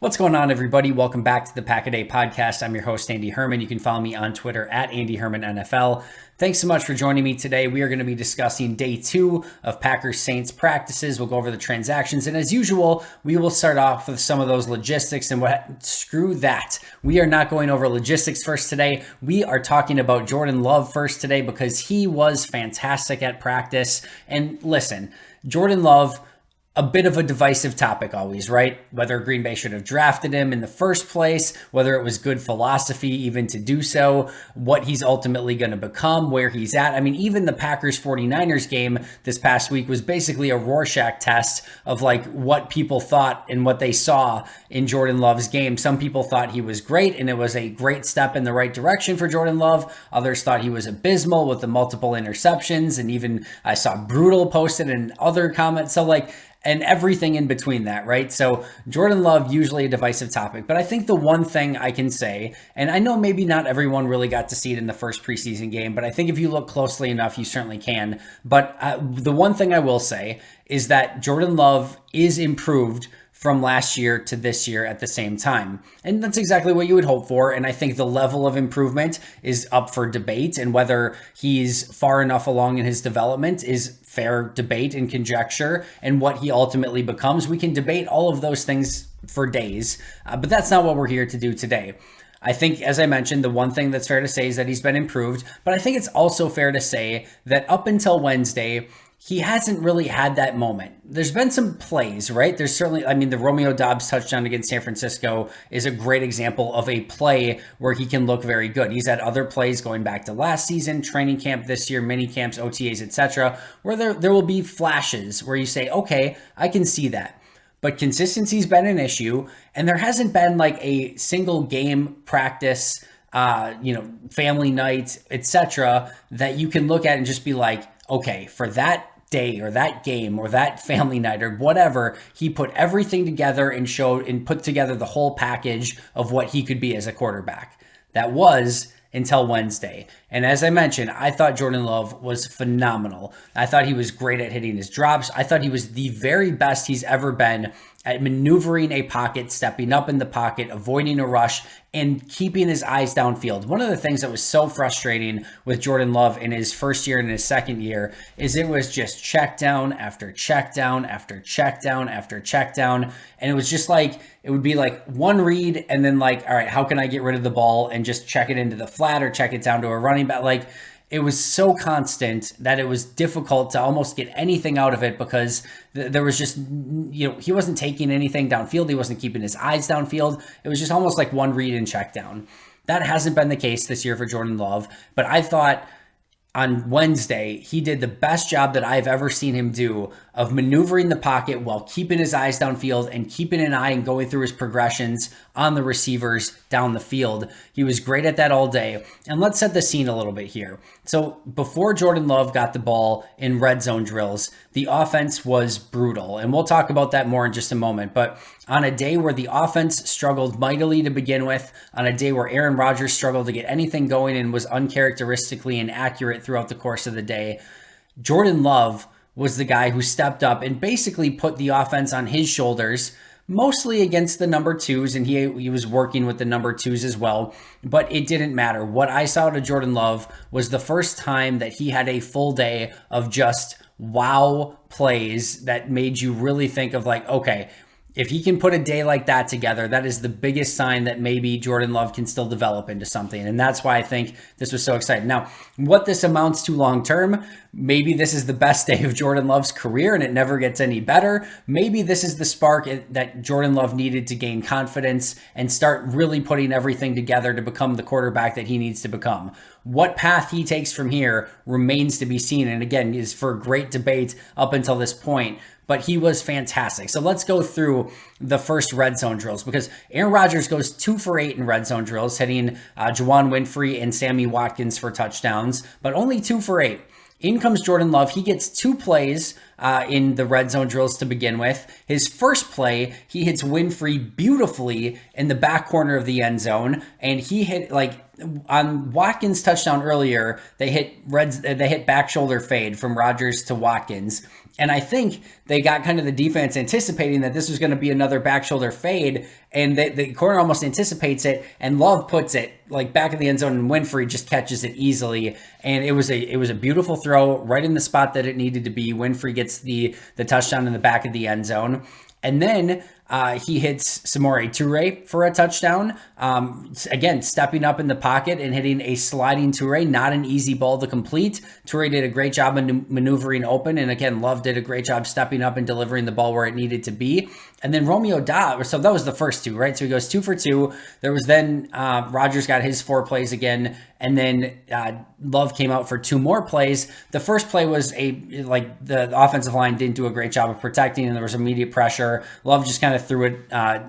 What's going on, everybody? Welcome back to the Pack a Day podcast. I'm your host, Andy Herman. You can follow me on Twitter at Andy Herman NFL. Thanks so much for joining me today. We are going to be discussing day 2 of Packers Saints practices. We'll go over the transactions. And as usual, we will start off with some of those logistics and screw that. We are not going over logistics first today. We are talking about Jordan Love first today because he was fantastic at practice. And listen, Jordan Love, a bit of a divisive topic always, right? Whether Green Bay should have drafted him in the first place, whether it was good philosophy even to do so, what he's ultimately going to become, where he's at. I mean, even the Packers 49ers game this past week was basically a Rorschach test of like what people thought and what they saw in Jordan Love's game. Some people thought he was great and it was a great step in the right direction for Jordan Love. Others thought he was abysmal with the multiple interceptions, and even I saw brutal posted in other comments. So and everything in between that, right? So Jordan Love, usually a divisive topic, but I think the one thing I can say, and I know maybe not everyone really got to see it in the first preseason game, but I think if you look closely enough, you certainly can. But the one thing I will say is that Jordan Love is improved from last year to this year at the same time. And that's exactly what you would hope for. And I think the level of improvement is up for debate, and whether he's far enough along in his development is fair debate and conjecture, and what he ultimately becomes. We can debate all of those things for days, but that's not what we're here to do today. I think, as I mentioned, the one thing that's fair to say is that he's been improved, but I think it's also fair to say that up until Wednesday, he hasn't really had that moment. There's been some plays, right? There's certainly, the Romeo Doubs touchdown against San Francisco is a great example of a play where he can look very good. He's had other plays going back to last season, training camp this year, mini camps, OTAs, etc., where there will be flashes where you say, okay, I can see that. But consistency's been an issue, and there hasn't been like a single game practice, family night, etc., that you can look at and just be like, okay, for that day or that game or that family night or whatever, he put everything together and showed and put together the whole package of what he could be as a quarterback. That was until Wednesday. And as I mentioned, I thought Jordan Love was phenomenal. I thought he was great at hitting his drops. I thought he was the very best he's ever been at maneuvering a pocket, stepping up in the pocket, avoiding a rush, and keeping his eyes downfield. One of the things that was so frustrating with Jordan Love in his first year and his second year is it was just check down after check down after check down after check down. And it was just like, it would be like one read and then like, all right, how can I get rid of the ball and just check it into the flat or check it down to a running back? Like, it was so constant that it was difficult to almost get anything out of it because there was just, he wasn't taking anything downfield. He wasn't keeping his eyes downfield. It was just almost like one read and check down. That hasn't been the case this year for Jordan Love, but I thought on Wednesday, he did the best job that I've ever seen him do of maneuvering the pocket while keeping his eyes downfield and keeping an eye and going through his progressions on the receivers down the field. He was great at that all day. And let's set the scene a little bit here. So before Jordan Love got the ball in red zone drills, the offense was brutal. And we'll talk about that more in just a moment. But on a day where the offense struggled mightily to begin with, on a day where Aaron Rodgers struggled to get anything going and was uncharacteristically inaccurate throughout the course of the day, Jordan Love was the guy who stepped up and basically put the offense on his shoulders, mostly against the number twos, and he was working with the number twos as well, but it didn't matter. What I saw to Jordan Love was the first time that he had a full day of just wow plays that made you really think of like, okay, if he can put a day like that together, that is the biggest sign that maybe Jordan Love can still develop into something. And that's why I think this was so exciting. Now, what this amounts to long term, maybe this is the best day of Jordan Love's career and it never gets any better. Maybe this is the spark that Jordan Love needed to gain confidence and start really putting everything together to become the quarterback that he needs to become. What path he takes from here remains to be seen. And again, is for great debate up until this point. But he was fantastic. So let's go through the first red zone drills, because Aaron Rodgers goes 2 for 8 in red zone drills, hitting Juwan Winfrey and Sammy Watkins for touchdowns, but only 2 for 8. In comes Jordan Love. He gets 2 plays in the red zone drills to begin with. His first play, he hits Winfrey beautifully in the back corner of the end zone, and he hit on Watkins' touchdown earlier. They hit back shoulder fade from Rodgers to Watkins, And I think they got kind of the defense anticipating that this was going to be another back shoulder fade, and the corner almost anticipates it, and Love puts it like back in the end zone, and Winfrey just catches it easily. And it was a beautiful throw right in the spot that it needed to be. Winfrey gets the touchdown in the back of the end zone. And then he hits Samori Toure for a touchdown. Again, stepping up in the pocket and hitting a sliding Toure, not an easy ball to complete. Toure did a great job maneuvering open. And again, Love did a great job stepping up and delivering the ball where it needed to be. And then Romeo Doubs, so that was the first two, right? So he goes 2 for 2. There was then Rodgers got his 4 plays again. And then Love came out for 2 more plays. The first play was the offensive line didn't do a great job of protecting, and there was immediate pressure. Love just kind of threw it.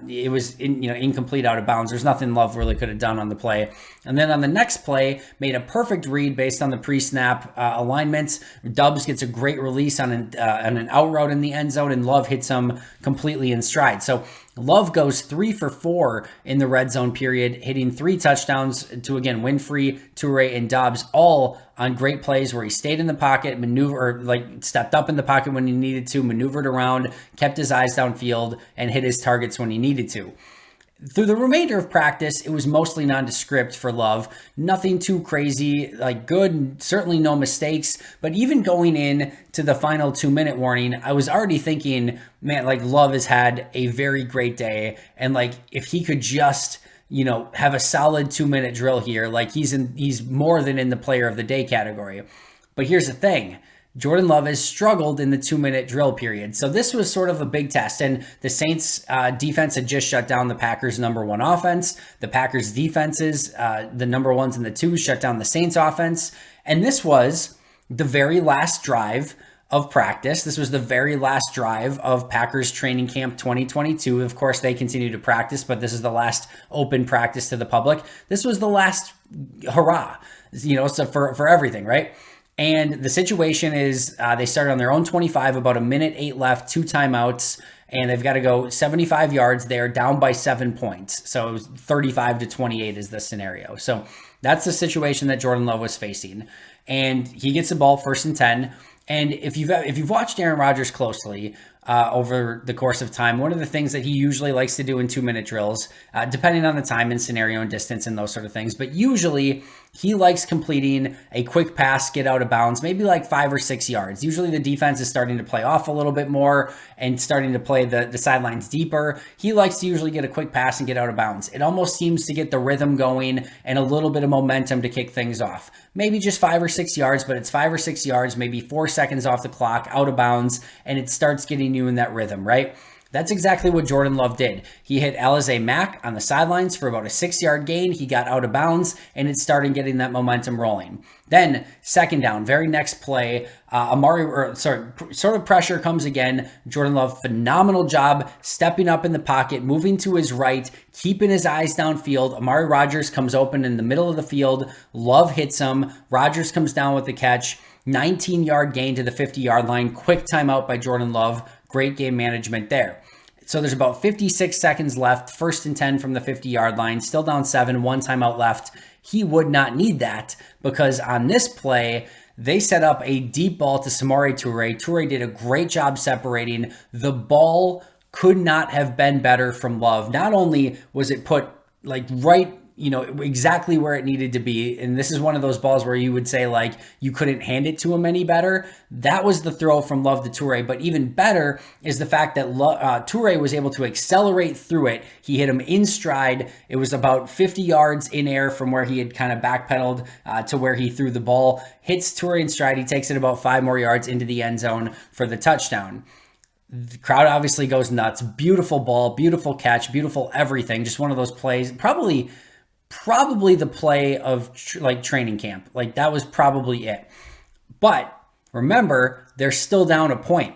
It was incomplete, out of bounds. There's nothing Love really could have done on the play. And then on the next play, made a perfect read based on the pre-snap alignments. Doubs gets a great release on an out route in the end zone, and Love hits him completely in stride. So Love goes 3 for 4 in the red zone period, hitting 3 touchdowns to, again, Winfrey, Toure, and Doubs, all on great plays where he stayed in the pocket, stepped up in the pocket when he needed to, maneuvered around, kept his eyes downfield, and hit his targets when he needed to. Through the remainder of practice, it was mostly nondescript for Love. Nothing too crazy, good, certainly no mistakes. But even going in to the final 2-minute warning, I was already thinking, man, Love has had a very great day. And if he could just, have a solid 2-minute drill here, he's more than in the player of the day category. But here's the thing. Jordan Love has struggled in the 2-minute drill period. So this was sort of a big test. And the Saints defense had just shut down the Packers' number 1 offense. The Packers defenses, the number 1s and the 2s, shut down the Saints offense. And this was the very last drive of practice. This was the very last drive of Packers training camp 2022. Of course, they continue to practice, but this is the last open practice to the public. This was the last hurrah, so for everything, right? And the situation is they started on their own 25, about 1:08 left, 2 timeouts, and they've got to go 75 yards. They're down by 7 points. So it was 35-28 is the scenario. So that's the situation that Jordan Love was facing. And he gets the ball 1st and 10. And if you've watched Aaron Rodgers closely over the course of time, one of the things that he usually likes to do in 2-minute drills, depending on the time and scenario and distance and those sort of things, but usually he likes completing a quick pass, get out of bounds, maybe 5 or 6 yards. Usually the defense is starting to play off a little bit more and starting to play the sidelines deeper. He likes to usually get a quick pass and get out of bounds. It almost seems to get the rhythm going and a little bit of momentum to kick things off. Maybe just 5 or 6 yards, but it's 5 or 6 yards, maybe 4 seconds off the clock, out of bounds, and it starts getting you in that rhythm, right? That's exactly what Jordan Love did. He hit Alize Mack on the sidelines for about a 6-yard gain. He got out of bounds, and it started getting that momentum rolling. Then, second down, very next play, sort of pressure comes again. Jordan Love, phenomenal job stepping up in the pocket, moving to his right, keeping his eyes downfield. Amari Rodgers comes open in the middle of the field. Love hits him. Rodgers comes down with the catch. 19-yard gain to the 50-yard line. Quick timeout by Jordan Love. Great game management there. So there's about 56 seconds left. 1st and 10 from the 50-yard line. Still down 7. 1 timeout left. He would not need that because on this play, they set up a deep ball to Samori Toure. Toure did a great job separating. The ball could not have been better from Love. Not only was it put right, exactly where it needed to be. And this is one of those balls where you would say you couldn't hand it to him any better. That was the throw from Love to Toure. But even better is the fact that Toure was able to accelerate through it. He hit him in stride. It was about 50 yards in air from where he had kind of backpedaled to where he threw the ball. Hits Toure in stride. He takes it about 5 more yards into the end zone for the touchdown. The crowd obviously goes nuts. Beautiful ball, beautiful catch, beautiful everything. Just one of those plays. Probably the play of training camp. That was probably it. But remember, they're still down a point.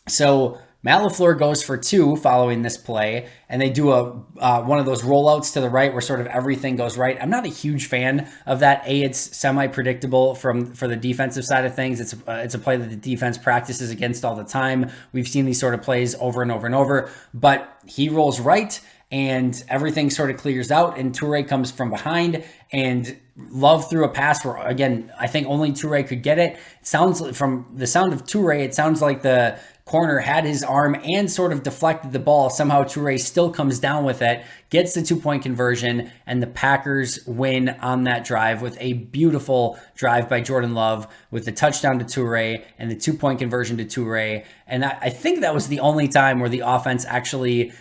So Matt LaFleur goes for 2 following this play, and they do one of those rollouts to the right where sort of everything goes right. I'm not a huge fan of that. It's semi-predictable for the defensive side of things. It's a play that the defense practices against all the time. We've seen these sort of plays over and over and over. But he rolls right, and everything sort of clears out, and Toure comes from behind, and Love threw a pass where, again, I think only Toure could get it. It sounds from the sound of Toure, it sounds like the corner had his arm and sort of deflected the ball. Somehow Toure still comes down with it, gets the 2-point conversion, and the Packers win on that drive with a beautiful drive by Jordan Love with the touchdown to Toure and the 2-point conversion to Toure. And I think that was the only time where the offense actually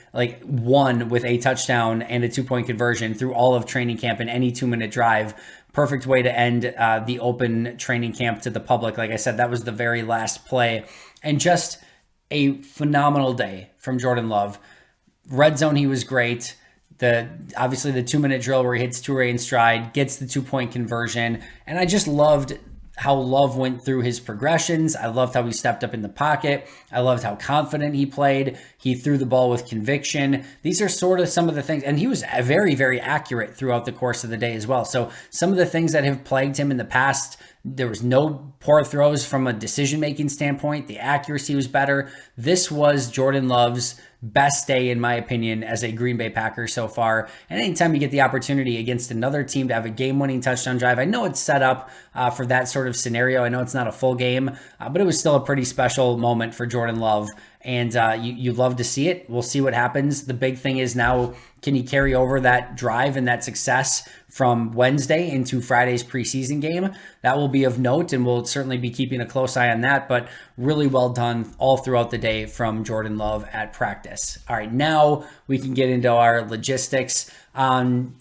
won with a touchdown and a 2-point conversion through all of training camp in any 2-minute drive. Perfect way to end the open training camp to the public. Like I said, that was the very last play. And just a phenomenal day from Jordan Love. Red zone, he was great. Obviously the 2-minute drill where he hits Toure in stride, gets the 2-point conversion. And I just loved how Love went through his progressions. I loved how he stepped up in the pocket. I loved how confident he played. He threw the ball with conviction. These are sort of some of the things, and he was very, very accurate throughout the course of the day as well. So some of the things that have plagued him in the past, there was no poor throws from a decision-making standpoint. The accuracy was better. This was Jordan Love's best day, in my opinion, as a Green Bay Packer so far. And anytime you get the opportunity against another team to have a game-winning touchdown drive, I know it's set up for that sort of scenario. I know it's not a full game, but it was still a pretty special moment for Jordan Love. And you love to see it. We'll see what happens. The big thing is now, can he carry over that drive and that success from Wednesday into Friday's preseason game? That will be of note, and we'll certainly be keeping a close eye on that. But really well done all throughout the day from Jordan Love at practice. All right, now we can get into our logistics. On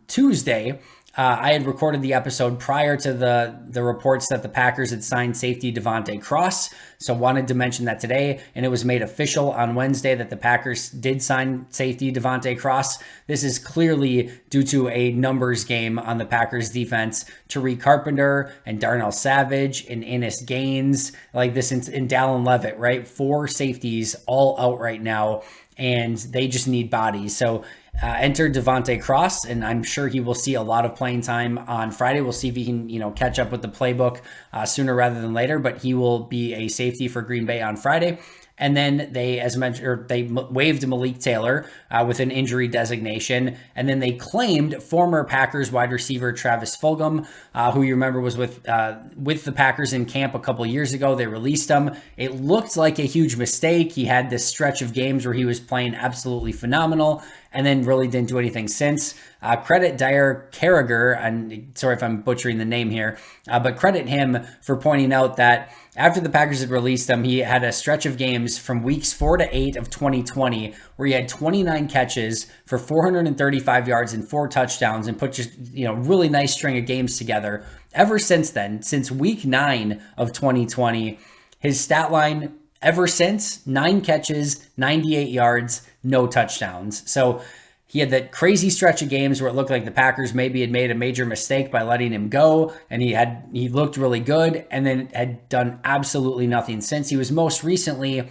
Tuesday, I had recorded the episode prior to the reports that the Packers had signed safety Devontae Cross. So wanted to mention that today, and it was made official on Wednesday that the Packers did sign safety Devontae Cross. This is clearly due to a numbers game on the Packers defense. Tariq Carpenter and Darnell Savage and Ennis Gaines, like this in Dallin Levitt, right? 4 safeties all out right now, and they just need bodies. So enter Devontae Cross, and I'm sure he will see a lot of playing time on Friday. We'll see if he can, catch up with the playbook sooner rather than later, but he will be a safety for Green Bay on Friday. And then they, as mentioned, they waived Malik Taylor with an injury designation. And then they claimed former Packers wide receiver Travis Fulgham, who you remember was with the Packers in camp a couple years ago. They released him. It looked like a huge mistake. He had this stretch of games where he was playing absolutely phenomenal and then really didn't do anything since. Credit Dyer Carragher, and sorry if I'm butchering the name here, but credit him for pointing out that after the Packers had released him, he had a stretch of games from weeks 4 to 8 of 2020 where he had 29 catches for 435 yards and 4 touchdowns and put just, really nice string of games together. Ever since then, since week 9 of 2020, his stat line ever since, 9 catches, 98 yards, no touchdowns. So he had that crazy stretch of games where it looked like the Packers maybe had made a major mistake by letting him go, and he looked really good, and then had done absolutely nothing since. He was most recently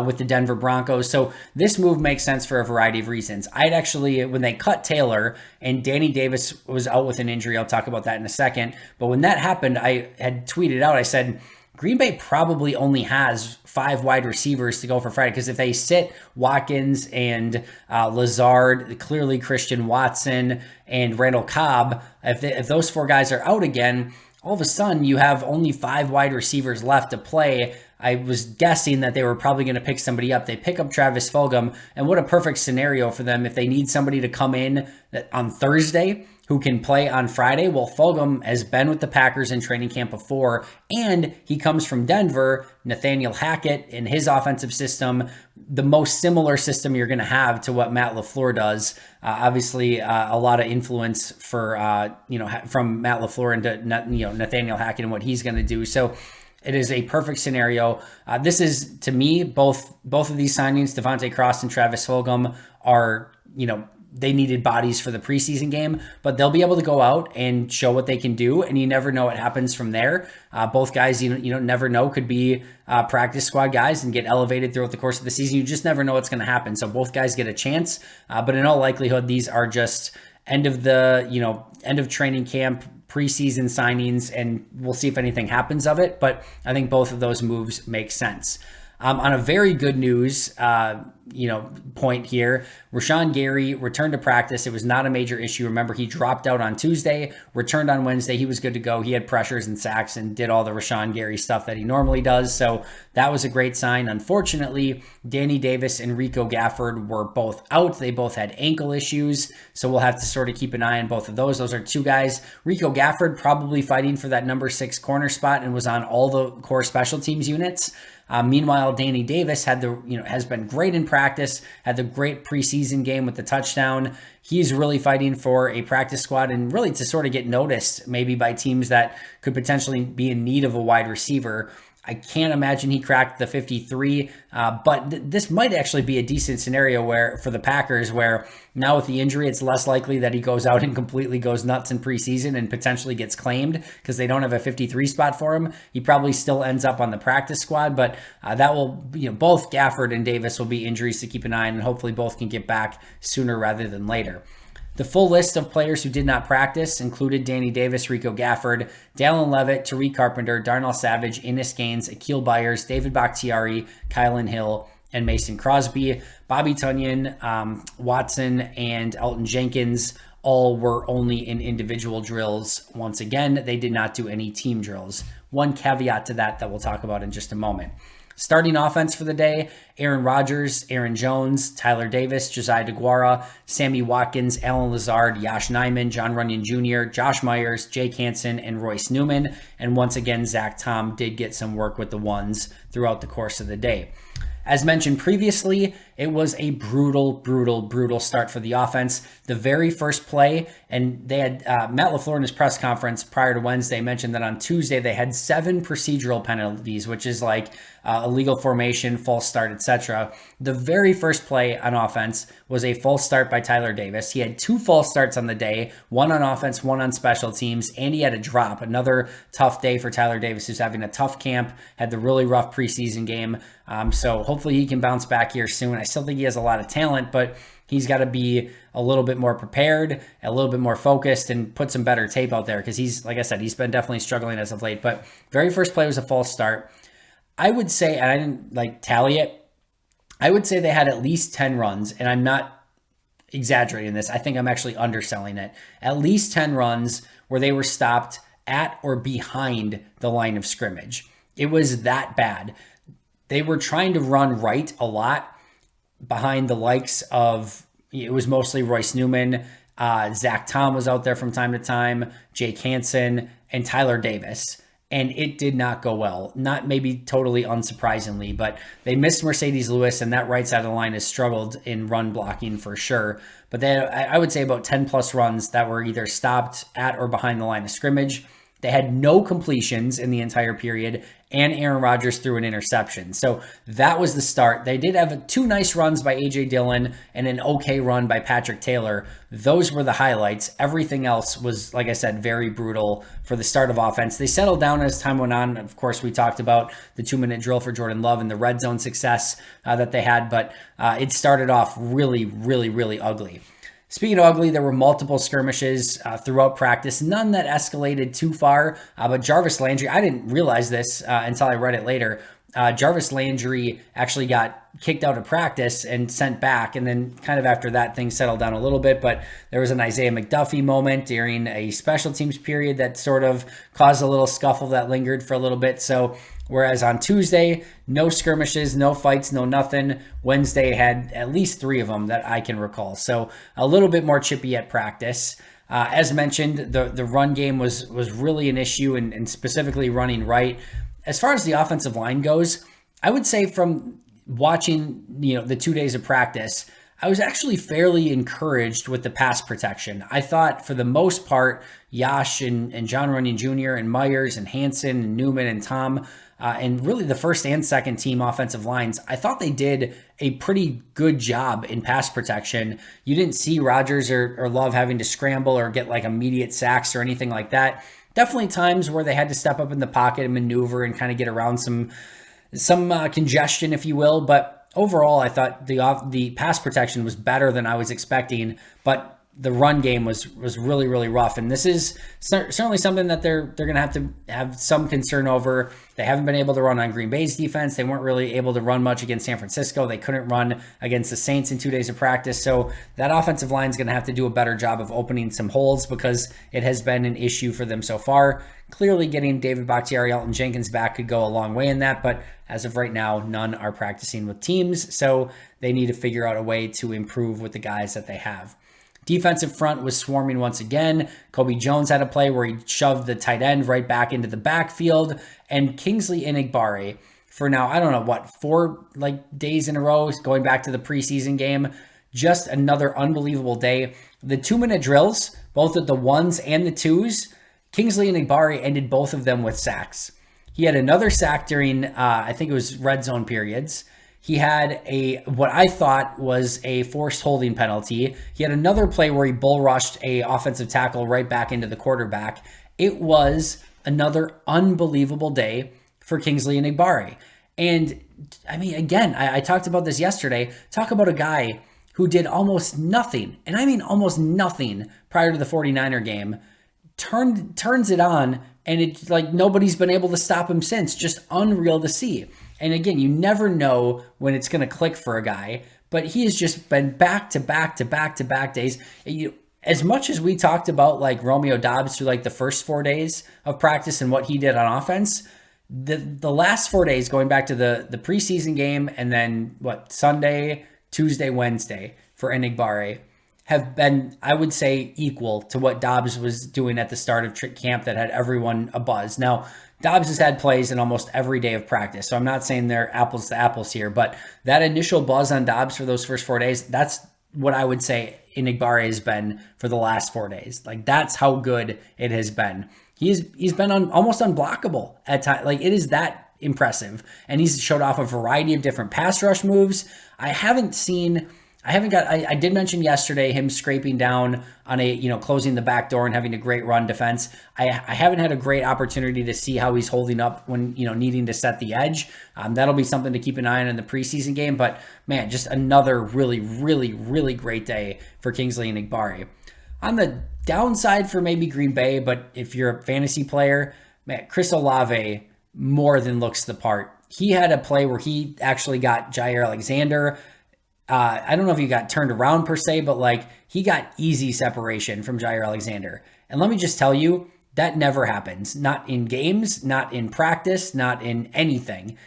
with the Denver Broncos. So this move makes sense for a variety of reasons. I'd actually, when they cut Taylor and Danny Davis was out with an injury, I'll talk about that in a second, but when that happened, I had tweeted out, I said, Green Bay probably only has 5 wide receivers to go for Friday, because if they sit Watkins and Lazard, clearly Christian Watson and Randall Cobb, if those 4 guys are out again, all of a sudden you have only 5 wide receivers left to play. I was guessing that they were probably going to pick somebody up. They pick up Travis Fulgham, and what a perfect scenario for them if they need somebody to come in on Thursday who can play on Friday. Well, Fulgham has been with the Packers in training camp before, and he comes from Denver. Nathaniel Hackett in his offensive system, the most similar system you're going to have to what Matt LaFleur does. Obviously, a lot of influence for from Matt LaFleur into Nathaniel Hackett and what he's going to do. So it is a perfect scenario. This is, to me, both of these signings, Devontae Cross and Travis Fulgham, are they needed bodies for the preseason game, but they'll be able to go out and show what they can do, and you never know what happens from there. Both guys, never know, could be practice squad guys and get elevated throughout the course of the season. You just never know what's going to happen. So both guys get a chance, but in all likelihood, these are just end of training camp, preseason signings, and we'll see if anything happens of it. But I think both of those moves make sense. On a very good news, point here, Rashawn Gary returned to practice. It was not a major issue. Remember, he dropped out on Tuesday, returned on Wednesday. He was good to go. He had pressures and sacks and did all the Rashawn Gary stuff that he normally does. So that was a great sign. Unfortunately, Danny Davis and Rico Gafford were both out. They both had ankle issues. So we'll have to sort of keep an eye on both of those. Those are two guys. Rico Gafford probably fighting for that number 6 corner spot and was on all the core special teams units. Meanwhile, Danny Davis has been great in practice, had the great preseason game with the touchdown. He's really fighting for a practice squad and really to sort of get noticed maybe by teams that could potentially be in need of a wide receiver. I can't imagine he cracked the 53, but this might actually be a decent scenario where for the Packers, where now with the injury, it's less likely that he goes out and completely goes nuts in preseason and potentially gets claimed because they don't have a 53 spot for him. He probably still ends up on the practice squad, but that will, both Gafford and Davis will be injuries to keep an eye on, and hopefully both can get back sooner rather than later. The full list of players who did not practice included Danny Davis, Rico Gafford, Dallin Leavitt, Tariq Carpenter, Darnell Savage, Innis Gaines, Akil Byers, David Bakhtiari, Kylan Hill, and Mason Crosby. Bobby Tunyon, Watson, and Elton Jenkins all were only in individual drills. Once again, they did not do any team drills. One caveat to that we'll talk about in just a moment. Starting offense for the day, Aaron Rodgers, Aaron Jones, Tyler Davis, Josiah DeGuara, Sammy Watkins, Alan Lazard, Yosh Nijman, John Runyon Jr., Josh Myers, Jake Hansen, and Royce Newman. And once again, Zach Tom did get some work with the ones throughout the course of the day. As mentioned previously, it was a brutal start for the offense. The very first play, and they had Matt LaFleur in his press conference prior to Wednesday mentioned that on Tuesday they had 7 procedural penalties, which is like illegal formation, false start, etc. The very first play on offense was a false start by Tyler Davis. He had 2 false starts on the day, one on offense, one on special teams, and he had a drop. Another tough day for Tyler Davis, who's having a tough camp, had the really rough preseason game. So hopefully he can bounce back here soon. I still think he has a lot of talent, but he's got to be a little bit more prepared, a little bit more focused, and put some better tape out there because he's, like I said, he's been definitely struggling as of late. But very first play was a false start. I would say, and I didn't tally it, I would say they had at least 10 runs, and I'm not exaggerating this. I think I'm actually underselling it. At least 10 runs where they were stopped at or behind the line of scrimmage. It was that bad. They were trying to run right a lot behind the likes of, it was mostly Royce Newman, Zach Tom was out there from time to time, Jake Hansen, and Tyler Davis. And it did not go well. Not maybe totally unsurprisingly, but they missed Mercedes Lewis, and that right side of the line has struggled in run blocking for sure. But they, I would say about 10 plus runs that were either stopped at or behind the line of scrimmage. They had no completions in the entire period, and Aaron Rodgers threw an interception. So that was the start. They did have 2 nice runs by A.J. Dillon and an okay run by Patrick Taylor. Those were the highlights. Everything else was, like I said, very brutal for the start of offense. They settled down as time went on. Of course, we talked about the 2-minute drill for Jordan Love and the red zone success that they had, but it started off really ugly. Speaking of ugly, there were multiple skirmishes throughout practice, none that escalated too far, but Jarvis Landry, I didn't realize this until I read it later. Jarvis Landry actually got kicked out of practice and sent back, and then kind of after that, things settled down a little bit, but there was an Isaiah McDuffie moment during a special teams period that sort of caused a little scuffle that lingered for a little bit. So whereas on Tuesday, no skirmishes, no fights, no nothing. Wednesday had at least 3 of them that I can recall. So a little bit more chippy at practice. As mentioned, the run game was really an issue, and specifically running right. As far as the offensive line goes, I would say from watching the 2 days of practice, I was actually fairly encouraged with the pass protection. I thought for the most part, Yosh and John Runyon Jr. and Myers and Hansen and Newman and Tom, and really the first and second team offensive lines, I thought they did a pretty good job in pass protection. You didn't see Rodgers or Love having to scramble or get like immediate sacks or anything like that. Definitely times where they had to step up in the pocket and maneuver and kind of get around some congestion, if you will. But overall, I thought the pass protection was better than I was expecting. But the run game was really, really rough. And this is certainly something that they're going to have some concern over. They haven't been able to run on Green Bay's defense. They weren't really able to run much against San Francisco. They couldn't run against the Saints in 2 days of practice. So that offensive line is going to have to do a better job of opening some holes, because it has been an issue for them so far. Clearly getting David Bakhtiari, Elton Jenkins back could go a long way in that, but as of right now, none are practicing with teams. So they need to figure out a way to improve with the guys that they have. Defensive front was swarming once again. Kobe Jones had a play where he shoved the tight end right back into the backfield. And Kingsley Enagbare, for now, I don't know, 4 days in a row, going back to the preseason game, just another unbelievable day. The 2-minute drills, both at the 1s and the 2s, Kingsley Enagbare ended both of them with sacks. He had another sack during, I think it was red zone periods. He had what I thought was a forced holding penalty. He had another play where he bull rushed a offensive tackle right back into the quarterback. It was another unbelievable day for Kingsley Enagbare. And I mean, again, I talked about this yesterday. Talk about a guy who did almost nothing, and I mean almost nothing prior to the 49er game, turns it on, and it's like nobody's been able to stop him since. Just unreal to see. And again, you never know when it's going to click for a guy, but he has just been back to back to back to back days. As much as we talked about like Romeo Doubs through like the first 4 days of practice and what he did on offense, the last 4 days, going back to the preseason game and then Sunday, Tuesday, Wednesday for Enagbare, have been, I would say, equal to what Doubs was doing at the start of camp that had everyone abuzz. Now, Doubs has had plays in almost every day of practice, so I'm not saying they're apples to apples here, but that initial buzz on Doubs for those first 4 days, that's what I would say Enagbare has been for the last 4 days. Like, that's how good it has been. He's been almost unblockable at times. Like, it is that impressive, and he's showed off a variety of different pass rush moves. I did mention yesterday him scraping down on closing the back door and having a great run defense. I haven't had a great opportunity to see how he's holding up when, needing to set the edge. That'll be something to keep an eye on in the preseason game, but man, just another really, really, really great day for Kingsley Enagbare. On the downside for maybe Green Bay, but if you're a fantasy player, man, Chris Olave more than looks the part. He had a play where he actually got Jair Alexander. I don't know if he got turned around per se, but he got easy separation from Jair Alexander. And let me just tell you, that never happens. Not in games, not in practice, not in anything.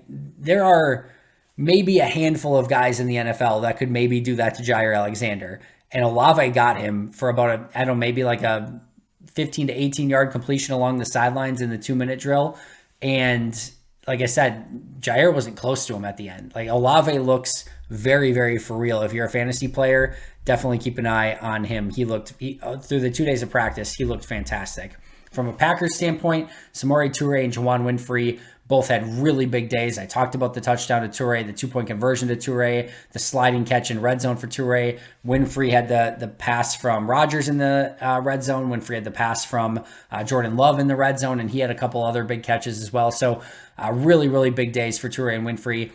There are maybe a handful of guys in the NFL that could maybe do that to Jair Alexander. And Olave got him for about maybe a 15 to 18 yard completion along the sidelines in the 2-minute drill. And like I said, Jair wasn't close to him at the end. Olave looks very, very for real. If you're a fantasy player, definitely keep an eye on him. Through the 2 days of practice, he looked fantastic. From a Packers standpoint, Samori Toure and Juwan Winfrey both had really big days. I talked about the touchdown to Toure, the 2-point conversion to Toure, the sliding catch in red zone for Toure. Winfrey had the pass from Rodgers in the red zone. Winfrey had the pass from Jordan Love in the red zone, and he had a couple other big catches as well. So really, really big days for Toure and Winfrey.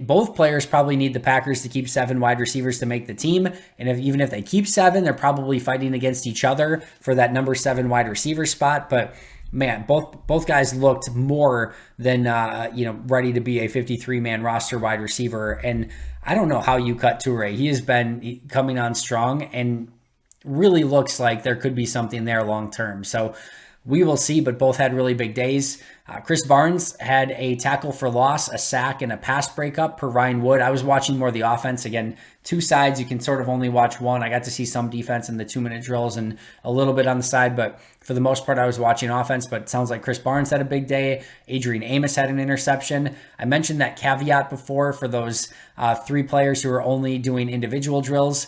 Both players probably need the Packers to keep 7 wide receivers to make the team. And even if they keep 7, they're probably fighting against each other for that number 7 wide receiver spot. But man, both guys looked more than ready to be a 53-man roster wide receiver. And I don't know how you cut Toure. He has been coming on strong and really looks like there could be something there long term. So we will see, but both had really big days. Chris Barnes had a tackle for loss, a sack, and a pass breakup per Ryan Wood. I was watching more of the offense. Again, 2 sides. You can sort of only watch one. I got to see some defense in the 2-minute drills and a little bit on the side, but for the most part, I was watching offense. But it sounds like Chris Barnes had a big day. Adrian Amos had an interception. I mentioned that caveat before for those 3 players who are only doing individual drills.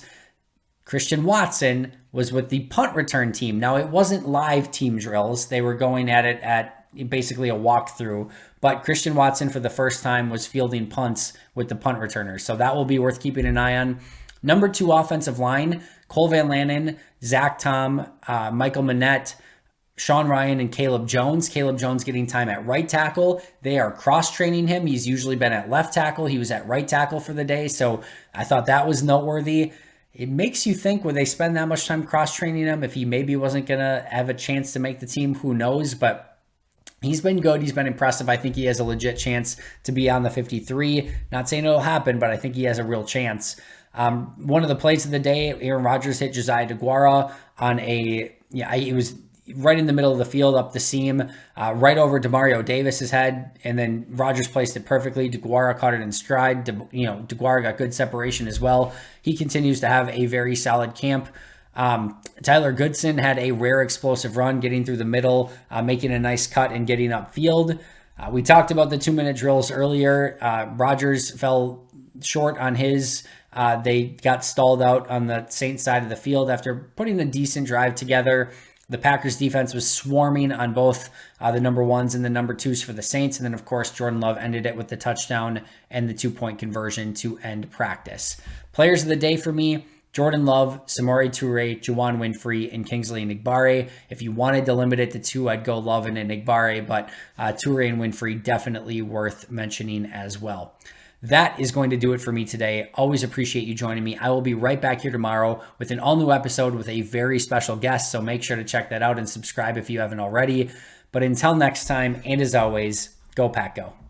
Christian Watson was with the punt return team. Now, it wasn't live team drills. They were going at it at basically a walkthrough. But Christian Watson, for the first time, was fielding punts with the punt returners. So that will be worth keeping an eye on. Number 2 offensive line, Cole Van Lanen, Zach Tom, Michael Manette, Sean Ryan, and Caleb Jones. Caleb Jones getting time at right tackle. They are cross-training him. He's usually been at left tackle. He was at right tackle for the day. So I thought that was noteworthy. it makes you think, would they spend that much time cross-training him if he maybe wasn't going to have a chance to make the team? Who knows? But he's been good. He's been impressive. I think he has a legit chance to be on the 53. Not saying it'll happen, but I think he has a real chance. One of the plays of the day, Aaron Rodgers hit Josiah DeGuara on it was right in the middle of the field, up the seam, right over Demario Davis's head, and then Rodgers placed it perfectly. DeGuara caught it in stride. DeGuara got good separation as well. He continues to have a very solid camp. Tyler Goodson had a rare explosive run, getting through the middle, making a nice cut and getting upfield. We talked about the 2-minute drills earlier. Rodgers fell short on his. They got stalled out on the Saints side of the field after putting a decent drive together. The Packers defense was swarming on both the number ones and the number twos for the Saints. And then, of course, Jordan Love ended it with the touchdown and the 2-point conversion to end practice. Players of the day for me, Jordan Love, Samori Toure, Juwan Winfrey, and Kingsley Enagbare. If you wanted to limit it to 2, I'd go Love and Enagbare, but Toure and Winfrey definitely worth mentioning as well. That is going to do it for me today. Always appreciate you joining me. I will be right back here tomorrow with an all-new episode with a very special guest, so make sure to check that out and subscribe if you haven't already. But until next time, and as always, go Pack Go.